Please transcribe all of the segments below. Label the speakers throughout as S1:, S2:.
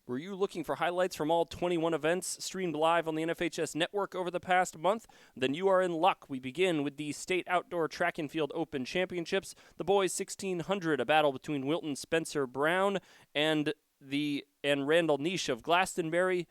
S1: Were you looking for highlights from all 21 events streamed live on the NFHS network over the past month? Then you are in luck. We begin with the State Outdoor Track and Field Open Championships. The boys 1600, a battle between Wilton Spencer Brown and Randall Niche of Glastonbury.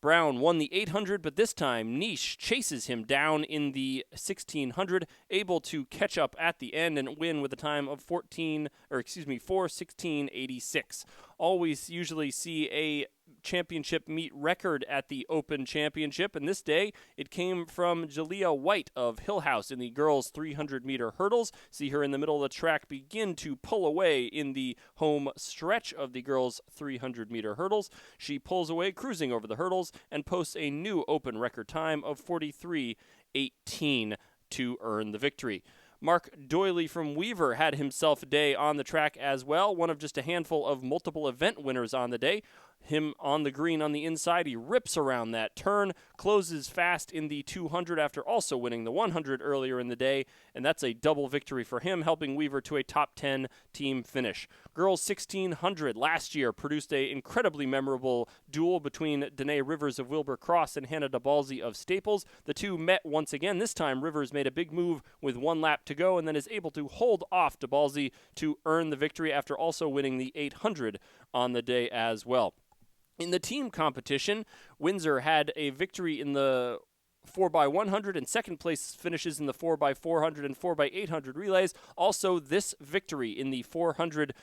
S1: Brown won the 800, but this time Niche chases him down in the 1600, able to catch up at the end and win with a time of 4:16.86. Always usually see a championship meet record at the Open Championship, and this day it came from Jalea White of Hill House in the girls 300-meter hurdles. See her in the middle of the track begin to pull away in the home stretch of the girls 300-meter hurdles. She pulls away, cruising over the hurdles, and posts a new Open record time of 43:18 to earn the victory. Mark Doyley from Weaver had himself a day on the track as well, one of just a handful of multiple event winners on the day. Him on the green on the inside, he rips around that turn, closes fast in the 200 after also winning the 100 earlier in the day, and that's a double victory for him, helping Weaver to a top 10 team finish. Girls 1600 last year produced an incredibly memorable duel between Danae Rivers of Wilbur Cross and Hannah DeBalzi of Staples. The two met once again. This time Rivers made a big move with one lap to go and then is able to hold off DeBalzi to earn the victory after also winning the 800 on the day as well. In the team competition, Windsor had a victory in the 4x100 and second place finishes in the 4x400 and 4x800 relays. Also, this victory in the 400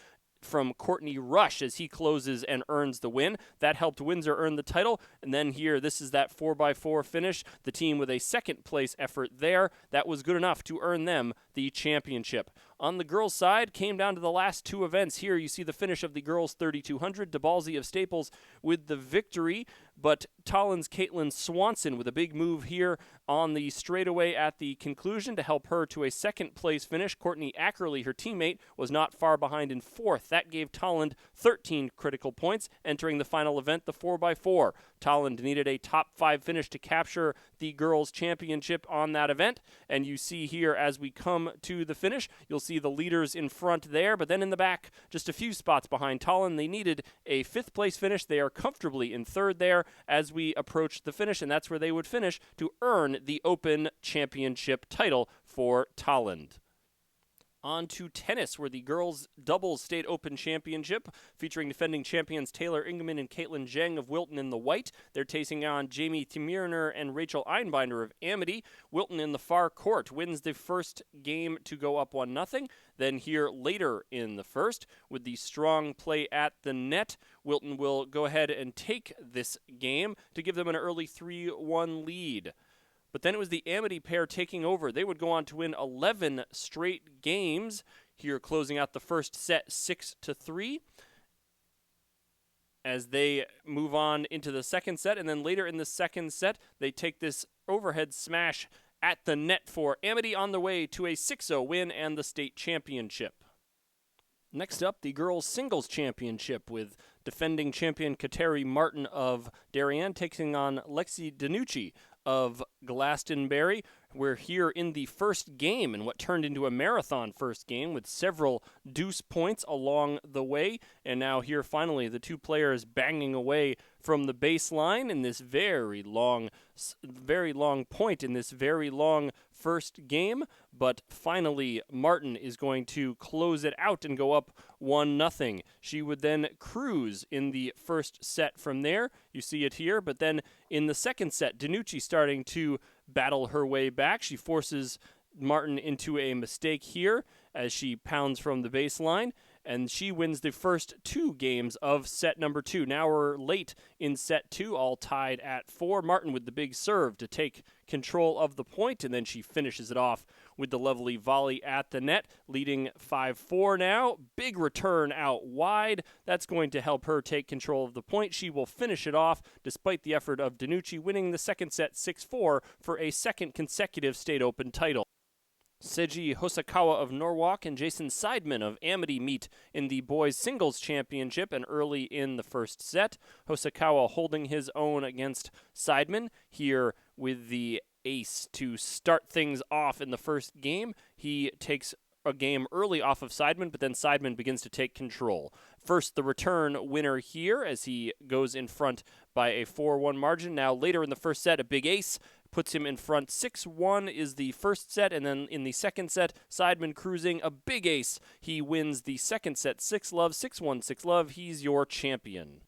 S1: from Courtney Rush as he closes and earns the win. That helped Windsor earn the title. And then here, this is that 4x4 finish. The team with a second place effort there. That was good enough to earn them the championship. On the girls' side, came down to the last two events. Here you see the finish of the girls 3200. DeBalzi of Staples with the victory, but Tolland's Caitlin Swanson with a big move here on the straightaway at the conclusion to help her to a second place finish. Courtney Ackerley, her teammate, was not far behind in fourth. That gave Tolland 13 critical points entering the final event, the 4x4. Tolland needed a top 5 finish to capture the girls' championship on that event, and you see here as we come to the finish, you'll see the leaders in front there, but then in the back, just a few spots behind Tolland. They needed a 5th place finish. They are comfortably in 3rd there as we approach the finish, and that's where they would finish to earn the Open Championship title for Tolland. On to tennis, where the girls' doubles state open championship, featuring defending champions Taylor Ingeman and Caitlin Zheng of Wilton in the white. They're taking on Jamie Thimirner and Rachel Einbinder of Amity. Wilton in the far court wins the first game to go up 1-0. Then here later in the first, with the strong play at the net, Wilton will go ahead and take this game to give them an early 3-1 lead. But then it was the Amity pair taking over. They would go on to win 11 straight games. Here closing out the first set 6-3 as they move on into the second set. And then later in the second set, they take this overhead smash at the net for Amity on the way to a 6-0 win and the state championship. Next up, the girls' singles championship with defending champion Kateri Martin of Darien taking on Lexi Danucci of Glastonbury. We're here in the first game in what turned into a marathon first game with several deuce points along the way. And now here finally the two players banging away from the baseline in this very long point in this very long first game. But finally Martin is going to close it out and go up 1-0. She would then cruise in the first set from there. You see it here. But then in the second set, Danucci starting to battle her way back. She forces Martin into a mistake here as she pounds from the baseline, and she wins the first 2 games of set number 2. Now we're late in set 2, all tied at 4. Martin with the big serve to take control of the point, and then she finishes it off with the lovely volley at the net, leading 5-4 now. Big return out wide. That's going to help her take control of the point. She will finish it off despite the effort of Danucci, winning the second set 6-4 for a second consecutive state open title. Seiji Hosokawa of Norwalk and Jason Seidman of Amity meet in the boys singles championship and early in the first set. Hosokawa holding his own against Seidman here with the ace to start things off in the first game. He takes a game early off of Seidman, but then Seidman begins to take control. First, the return winner here as he goes in front by a 4-1 margin. Now, later in the first set, a big ace puts him in front. 6-1 is the first set, and then in the second set, Seidman cruising a big ace. He wins the second set 6-love, 6-1, 6-love. He's your champion.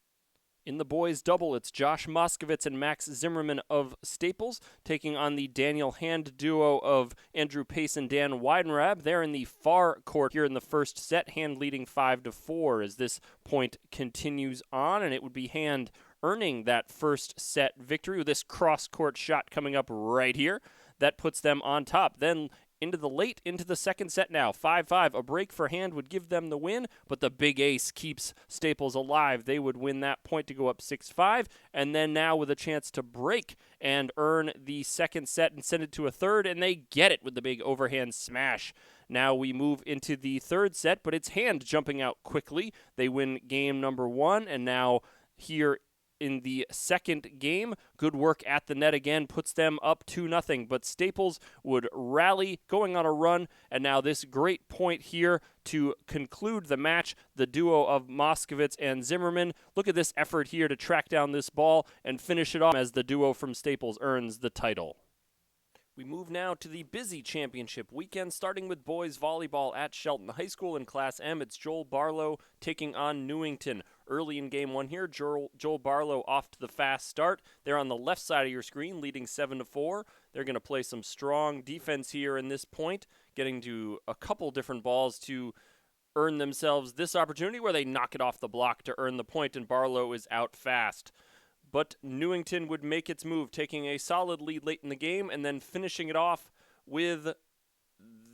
S1: In the boys' double, it's Josh Moskowitz and Max Zimmerman of Staples taking on the Daniel Hand duo of Andrew Pace and Dan Weidenrab. They're in the far court here in the first set, Hand leading 5-4 as this point continues on, and it would be Hand earning that first set victory with this cross-court shot coming up right here. That puts them on top. Then into the second set now, 5-5. A break for Hand would give them the win, but the big ace keeps Staples alive. They would win that point to go up 6-5, and then now with a chance to break and earn the second set and send it to a third, and they get it with the big overhand smash. Now we move into the third set, but it's Hand jumping out quickly. They win game number 1, and now here in the second game, good work at the net again puts them up 2-0, but Staples would rally, going on a run, and now this great point here to conclude the match, the duo of Moskowitz and Zimmerman. Look at this effort here to track down this ball and finish it off as the duo from Staples earns the title. We move now to the busy championship weekend, starting with boys volleyball at Shelton High School in Class M. It's Joel Barlow taking on Newington. Early in game 1 here, Joel Barlow off to the fast start. They're on the left side of your screen, leading 7-4. They're going to play some strong defense here in this point, getting to a couple different balls to earn themselves this opportunity where they knock it off the block to earn the point, and Barlow is out fast. But Newington would make its move, taking a solid lead late in the game and then finishing it off with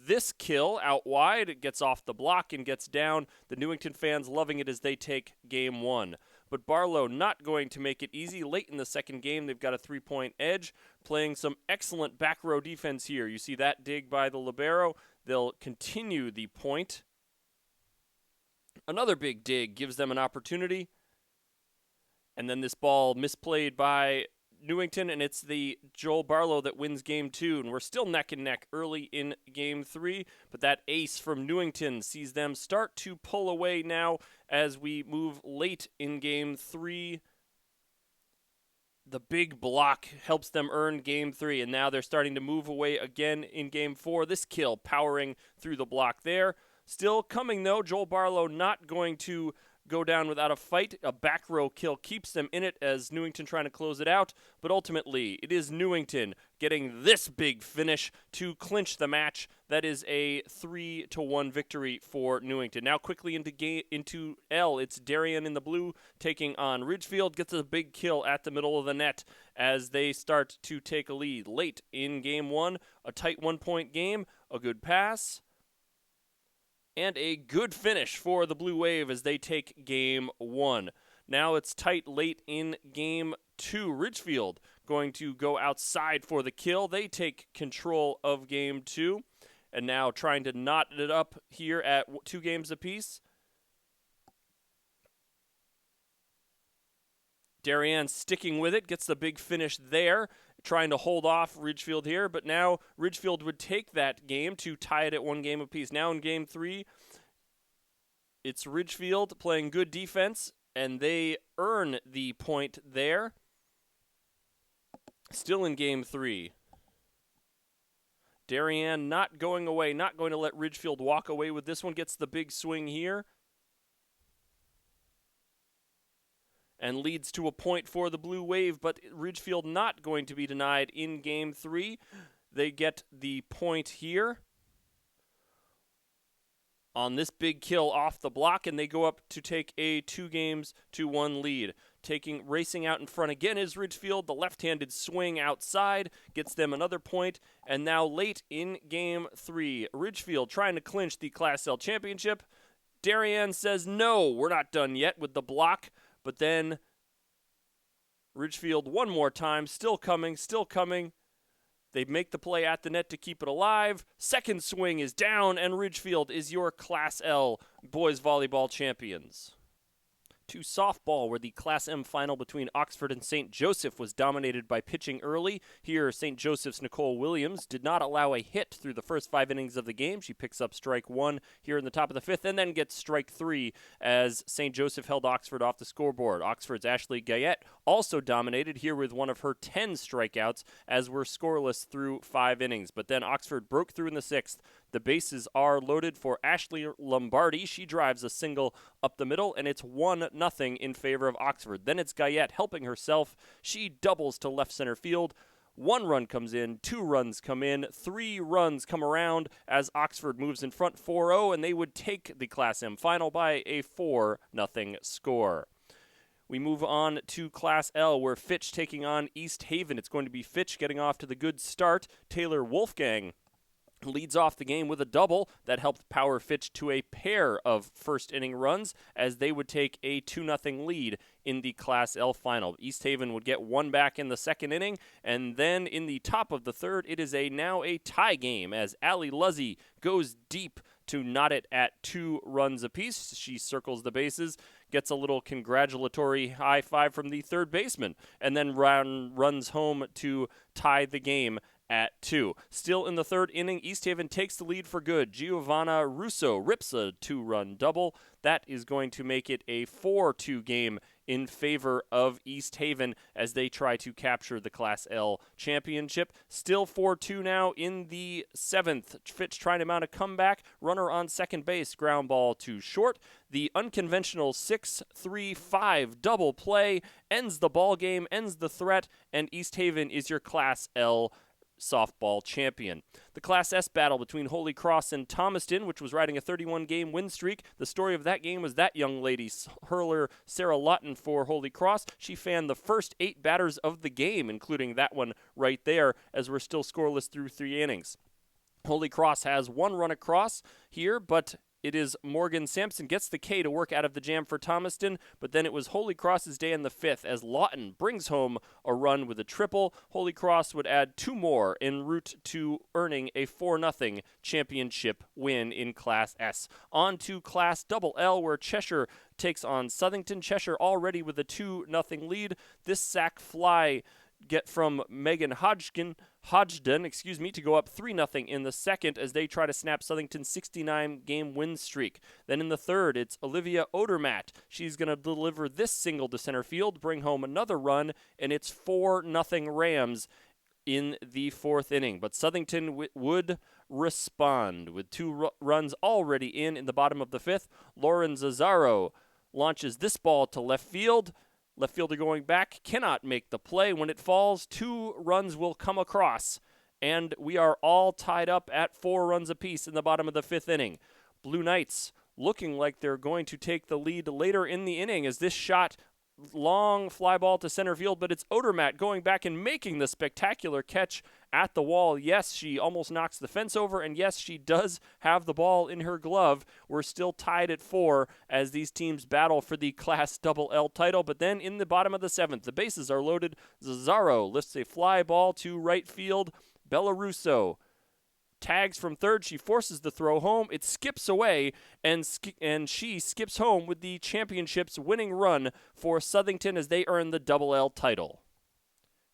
S1: this kill out wide. It gets off the block and gets down. The Newington fans loving it as they take game 1. But Barlow not going to make it easy. Late in the second game, they've got a 3-point edge, playing some excellent back row defense here. You see that dig by the libero. They'll continue the point. Another big dig gives them an opportunity. And then this ball misplayed by Newington, and it's the Joel Barlow that wins game 2. And we're still neck and neck early in game 3, but that ace from Newington sees them start to pull away now as we move late in game 3. The big block helps them earn game 3, and now they're starting to move away again in game 4. This kill powering through the block there. Still coming, though. Joel Barlow not going to go down without a fight. A back row kill keeps them in it as Newington trying to close it out, but ultimately it is Newington getting this big finish to clinch the match. That is a 3-1 victory for Newington. Now quickly into L, it's Darien in the blue taking on Ridgefield. Gets a big kill at the middle of the net as they start to take a lead. Late in game 1, a tight 1-point game, a good pass, and a good finish for the Blue Wave as they take game 1. Now it's tight late in game 2. Ridgefield going to go outside for the kill. They take control of game 2. And now trying to knot it up here at 2 games apiece. Darien sticking with it, gets the big finish there, trying to hold off Ridgefield here, but now Ridgefield would take that game to tie it at 1 game apiece. Now in game 3, it's Ridgefield playing good defense, and they earn the point there. Still in game 3. Darien not going away, not going to let Ridgefield walk away with this one, gets the big swing here, and leads to a point for the Blue Wave, but Ridgefield not going to be denied in game 3. They get the point here on this big kill off the block, and they go up to take a 2-1 lead. Racing out in front again is Ridgefield. The left-handed swing outside gets them another point, and now late in game 3, Ridgefield trying to clinch the Class L championship. Darien says, no, we're not done yet with the block. But then Ridgefield one more time, still coming. They make the play at the net to keep it alive. Second swing is down, and Ridgefield is your Class L boys volleyball champions. To softball, where the Class M final between Oxford and St. Joseph was dominated by pitching early. Here, St. Joseph's Nicole Williams did not allow a hit through the first 5 innings of the game. She picks up strike 1 here in the top of the 5th and then gets strike 3 as St. Joseph held Oxford off the scoreboard. Oxford's Ashley Gayette also dominated here with one of her 10 strikeouts as we're scoreless through 5 innings. But then Oxford broke through in the 6th. The bases are loaded for Ashley Lombardi. She drives a single up the middle, and it's 1-0 in favor of Oxford. Then it's Gayette helping herself. She doubles to left center field. 1 run comes in, 2 runs come in, 3 runs come around as Oxford moves in front 4-0, and they would take the Class M final by a 4-0 score. We move on to Class L, where Fitch taking on East Haven. It's going to be Fitch getting off to the good start. Taylor Wolfgang leads off the game with a double that helped power Fitch to a pair of first-inning runs as they would take a 2-0 lead in the Class L final. East Haven would get 1 back in the 2nd inning, and then in the top of the 3rd, it is now a tie game as Allie Luzzy goes deep to knot it at 2 runs apiece. She circles the bases, gets a little congratulatory high five from the third baseman, and then runs home to tie the game at 2. Still in the 3rd inning, East Haven takes the lead for good. Giovanna Russo rips a 2-run double. That is going to make it a 4-2 game in favor of East Haven as they try to capture the Class L championship. Still 4-2 now in the 7th. Fitch trying to mount a comeback. Runner on second base. Ground ball to short. The unconventional 6-3-5 double play ends the ball game, ends the threat, and East Haven is your Class L softball champion. The Class S battle between Holy Cross and Thomaston, which was riding a 31-game win streak. The story of that game was that young lady, hurler Sarah Lawton for Holy Cross. She fanned the first 8 batters of the game, including that one right there, as we're still scoreless through 3 innings. Holy Cross has 1 run across here, but it is Morgan Sampson gets the K to work out of the jam for Thomaston, but then it was Holy Cross's day in the 5th as Lawton brings home a run with a triple. Holy Cross would add 2 more en route to earning a 4-0 championship win in Class S. On to Class L, where Cheshire takes on Southington. Cheshire already with a 2-0 lead. This sac fly get from Megan Hodgden, to go up 3-0 in the 2nd as they try to snap Southington's 69-game win streak. Then in the 3rd, it's Olivia Odermatt. She's going to deliver this single to center field, bring home another run, and it's 4-0 Rams in the 4th inning. But Southington would respond with 2 runs already in the bottom of the 5th. Lauren Zazzaro launches this ball to left field. Left fielder going back cannot make the play. When it falls, 2 runs will come across, and we are all tied up at 4 runs apiece in the bottom of the 5th inning. Blue Knights looking like they're going to take the lead later in the inning as this shot, long fly ball to center field, but it's Odermatt going back and making the spectacular catch at the wall. Yes, she almost knocks the fence over, and yes, she does have the ball in her glove. We're still tied at 4 as these teams battle for the Class L title, but then in the bottom of the 7th, the bases are loaded. Zazzaro lifts a fly ball to right field. Bella Russo tags from third. She forces the throw home. It skips away, and she skips home with the championship's winning run for Southington as they earn the L title.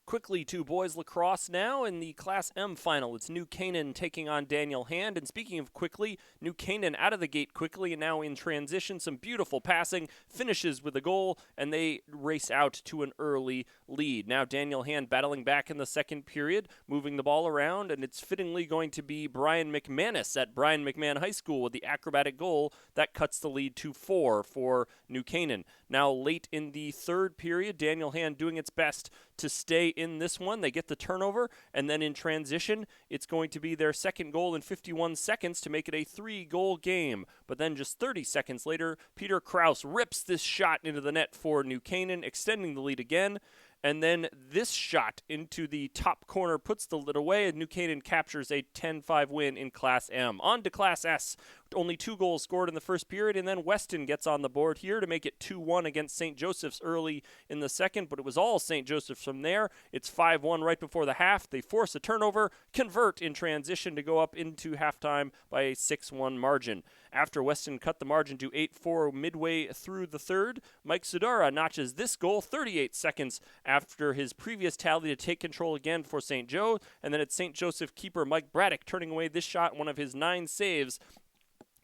S1: Quickly to boys lacrosse now in the Class M final. It's New Canaan taking on Daniel Hand. And speaking of quickly, New Canaan out of the gate quickly and now in transition. Some beautiful passing, finishes with a goal, and they race out to an early lead. Now Daniel Hand battling back in the 2nd period, moving the ball around, and it's fittingly going to be Brian McManus at Brian McMahon High School with the acrobatic goal that cuts the lead to 4 for New Canaan. Now late in the 3rd period, Daniel Hand doing its best to stay in this one. They get the turnover, and then in transition, it's going to be their 2nd goal in 51 seconds to make it a 3-goal game. But then just 30 seconds later, Peter Kraus rips this shot into the net for New Canaan, extending the lead again. And then this shot into the top corner puts the lid away, and New Canaan captures a 10-5 win in Class M. On to Class S. only 2 goals scored in the first period, and then Weston gets on the board here to make it 2-1 against St. Joseph's early in the second, but it was all St. Joseph's from there. It's 5-1 right before the half. They force a turnover, convert in transition to go up into halftime by a 6-1 margin. After Weston cut the margin to 8-4 midway through the third, Mike Sudara notches this goal 38 seconds after his previous tally to take control again for St. Joe, and then it's St. Joseph keeper Mike Braddock turning away this shot, one of his 9 saves,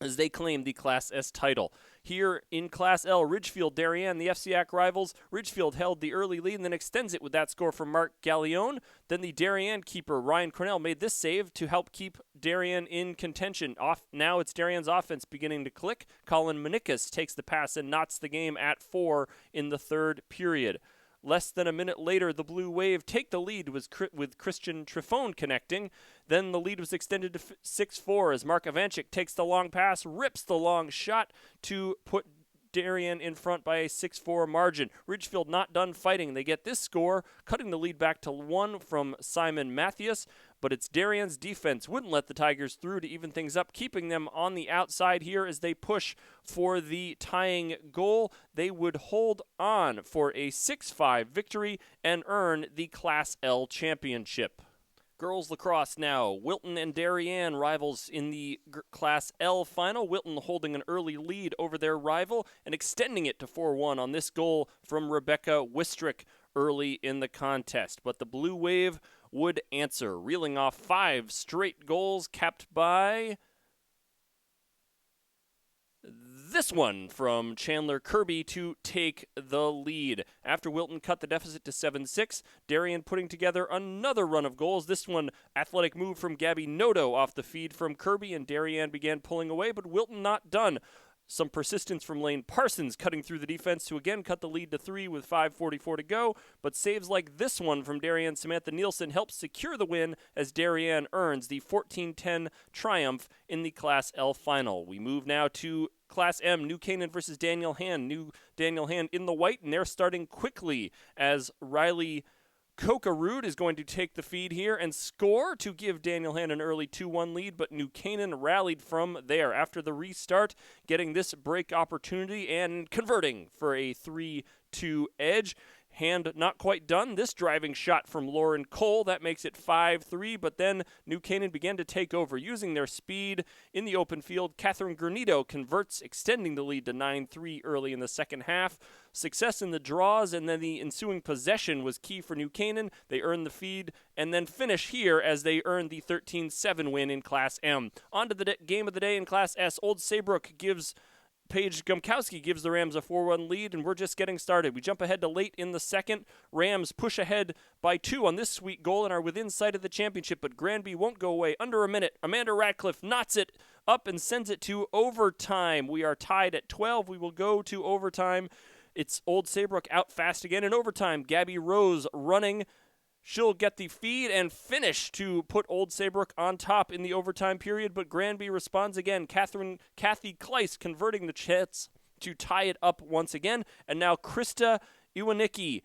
S1: as they claim the Class S title. Here in Class L, Ridgefield Darien, the CAS-CIAC rivals. Ridgefield held the early lead and then extends it with that score from Mark Gallione. Then the Darien keeper, Ryan Cornell, made this save to help keep Darien in contention. Now it's Darien's offense beginning to click. Colin Manickas takes the pass and knots the game at 4 in the third period. Less than a minute later, the Blue Wave take the lead with Christian Trifone connecting. Then the lead was extended to 6-4 as Mark Ivanchik takes the long pass, rips the long shot to put Darien in front by a 6-4 margin. Ridgefield not done fighting. They get this score, cutting the lead back to 1 from Simon Mathias, but it's Darien's defense wouldn't let the Tigers through to even things up, keeping them on the outside here as they push for the tying goal. They would hold on for a 6-5 victory and earn the Class L championship. Girls lacrosse now. Wilton and Darien rivals in the Class L final. Wilton holding an early lead over their rival and extending it to 4-1 on this goal from Rebecca Wistrick early in the contest. But the Blue Wave would answer, reeling off 5 straight goals, capped by this one from Chandler Kirby to take the lead. After Wilton cut the deficit to 7-6, Darien putting together another run of goals. This one, athletic move from Gabby Noto off the feed from Kirby, and Darien began pulling away, but Wilton not done. Some persistence from Lane Parsons cutting through the defense to again cut the lead to 3 with 5:44 to go, but saves like this one from Darien Samantha Nielsen helps secure the win as Darien earns the 14-10 triumph in the Class L final. We move now to Class M, New Canaan versus Daniel Hand. New Daniel Hand in the white, and they're starting quickly as Riley Kokarud is going to take the feed here and score to give Daniel Hand an early 2-1 lead, but New Canaan rallied from there after the restart, getting this break opportunity and converting for a 3-2 edge. Hand not quite done. This driving shot from Lauren Cole, that makes it 5-3, but then New Canaan began to take over. Using their speed in the open field, Catherine Granito converts, extending the lead to 9-3 early in the second half. Success in the draws and then the ensuing possession was key for New Canaan. They earned the feed and then finish here as they earned the 13-7 win in Class M. On to the game of the day in Class S. Old Saybrook gives Paige Gumkowski gives the Rams a 4-1 lead, and we're just getting started. We jump ahead to late in the second. Rams push ahead by 2 on this sweet goal and are within sight of the championship, but Granby won't go away. Under a minute, Amanda Radcliffe knots it up and sends it to overtime. We are tied at 12. We will go to overtime. It's Old Saybrook out fast again in overtime. Gabby Rose running. She'll get the feed and finish to put Old Saybrook on top in the overtime period, but Granby responds again. Kathy Kleiss converting the chance to tie it up once again, and now Krista Iwanicki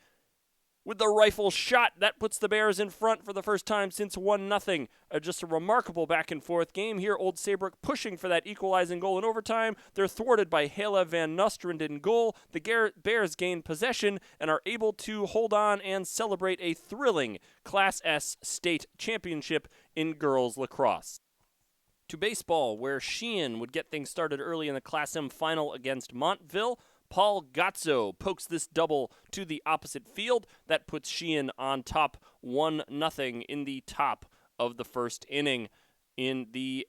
S1: with the rifle shot. That puts the Bears in front for the first time since 1-0. Just a remarkable back-and-forth game here. Old Saybrook pushing for that equalizing goal in overtime. They're thwarted by Hela Van Nostrand in goal. The Bears gain possession and are able to hold on and celebrate a thrilling Class S state championship in girls lacrosse. To baseball, where Sheehan would get things started early in the Class M final against Montville. Paul Gazzo pokes this double to the opposite field. That puts Sheehan on top 1-0 in the top of the first inning in the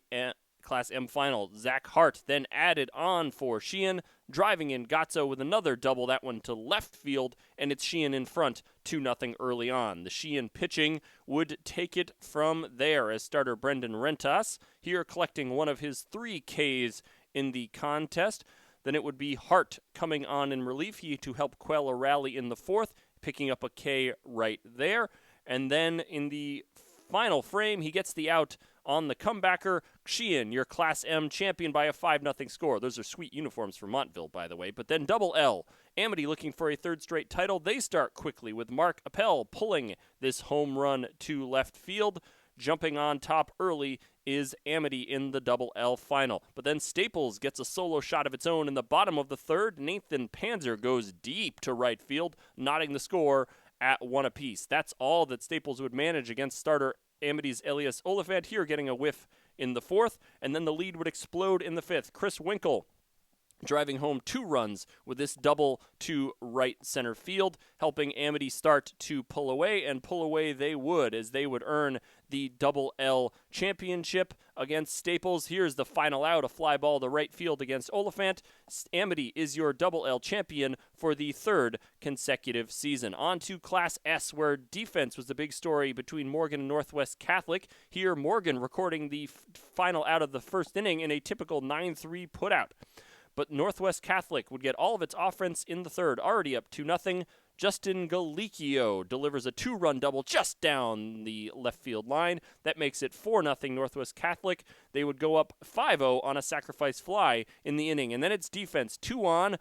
S1: Class M final. Zach Hart then added on for Sheehan, driving in Gazzo with another double, that one to left field, and it's Sheehan in front 2-0 early on. The Sheehan pitching would take it from there as starter Brendan Rentas, here collecting one of his 3 Ks in the contest. Then it would be Hart coming on in relief to help quell a rally in the fourth, picking up a K right there. And then in the final frame, he gets the out on the comebacker. Sheehan, your Class M champion by a 5-0 score. Those are sweet uniforms for Montville, by the way. But then double L. Amity looking for a 3rd straight title. They start quickly with Mark Appel pulling this home run to left field. jumping on top early is Amity in the double L final. But then Staples gets a solo shot of its own in the bottom of the third. Nathan Panzer goes deep to right field, knotting the score at 1 apiece. That's all that Staples would manage against starter Amity's Elias Oliphant, here getting a whiff in the fourth, and then the lead would explode in the fifth. Chris Winkle driving home 2 runs with this double to right center field, helping Amity start to pull away, and pull away they would, as they would earn the double L championship against Staples. Here's the final out, a fly ball to right field against Oliphant. Amity is your double L champion for the 3rd consecutive season. On to Class S, where defense was the big story between Morgan and Northwest Catholic. Here, Morgan recording the final out of the first inning in a typical 9-3 putout. But Northwest Catholic would get all of its offense in the third, already up 2-0. Justin Galicchio delivers a 2-run double just down the left field line. That makes it 4-0 Northwest Catholic. They would go up 5-0 on a sacrifice fly in the inning. And then it's defense, 2 on,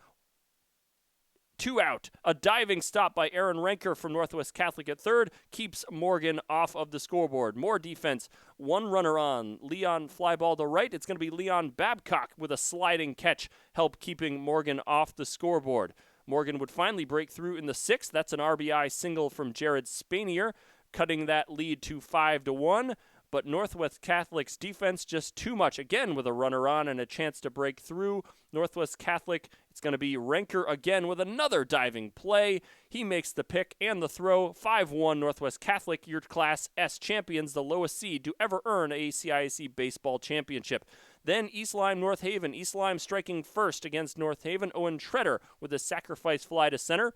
S1: 2 out. A diving stop by Aaron Ranker from Northwest Catholic at third keeps Morgan off of the scoreboard. More defense, 1 runner on. Leon fly ball to right. It's going to be Leon Babcock with a sliding catch, help keeping Morgan off the scoreboard. Morgan would finally break through in the 6th. That's an RBI single from Jared Spanier, cutting that lead to 5-1. But Northwest Catholic's defense just too much, again with a runner on and a chance to break through. Northwest Catholic, it's going to be Ranker again with another diving play. He makes the pick and the throw. 5-1 Northwest Catholic, your Class S champions, the lowest seed to ever earn a CIAC baseball championship. Then East Lyme, North Haven. East Lyme striking first against North Haven. Owen Treader with a sacrifice fly to center.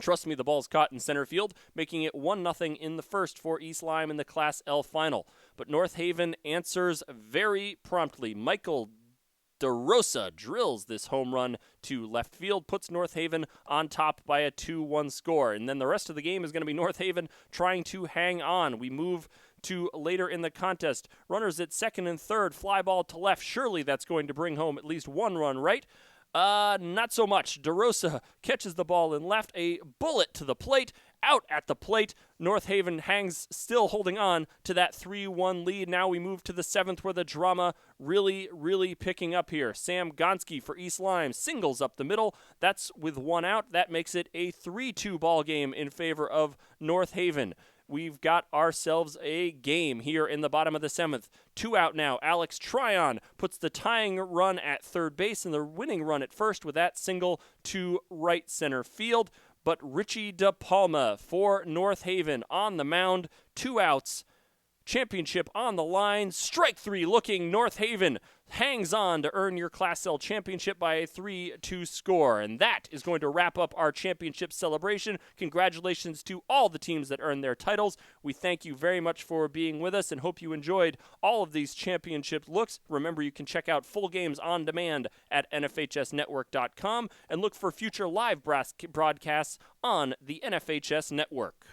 S1: Trust me, the ball's caught in center field, making it 1-0 in the first for East Lyme in the Class L final. But North Haven answers very promptly. Michael DeRosa drills this home run to left field, puts North Haven on top by a 2-1 score. And then the rest of the game is going to be North Haven trying to hang on. We move to later in the contest. Runners at second and third, fly ball to left. Surely that's going to bring home at least 1 run, right? Not so much. DeRosa catches the ball in left, a bullet to the plate, out at the plate. North Haven hangs, still holding on to that 3-1 lead. Now we move to the 7th, where the drama really picking up here. Sam Gonski for East Lyme singles up the middle. That's with 1 out. That makes it a 3-2 ball game in favor of North Haven. We've got ourselves a game here in the bottom of the 7th. 2 out now. Alex Tryon puts the tying run at third base and the winning run at first with that single to right center field. But Richie DePalma for North Haven on the mound. 2 outs. Championship on the line. Strike 3 looking. North Haven hangs on to earn your Class L championship by a 3-2 score. And that is going to wrap up our championship celebration. Congratulations to all the teams that earned their titles. We thank you very much for being with us and hope you enjoyed all of these championship looks. Remember, you can check out full games on demand at nfhsnetwork.com and look for future live broadcasts on the NFHS Network.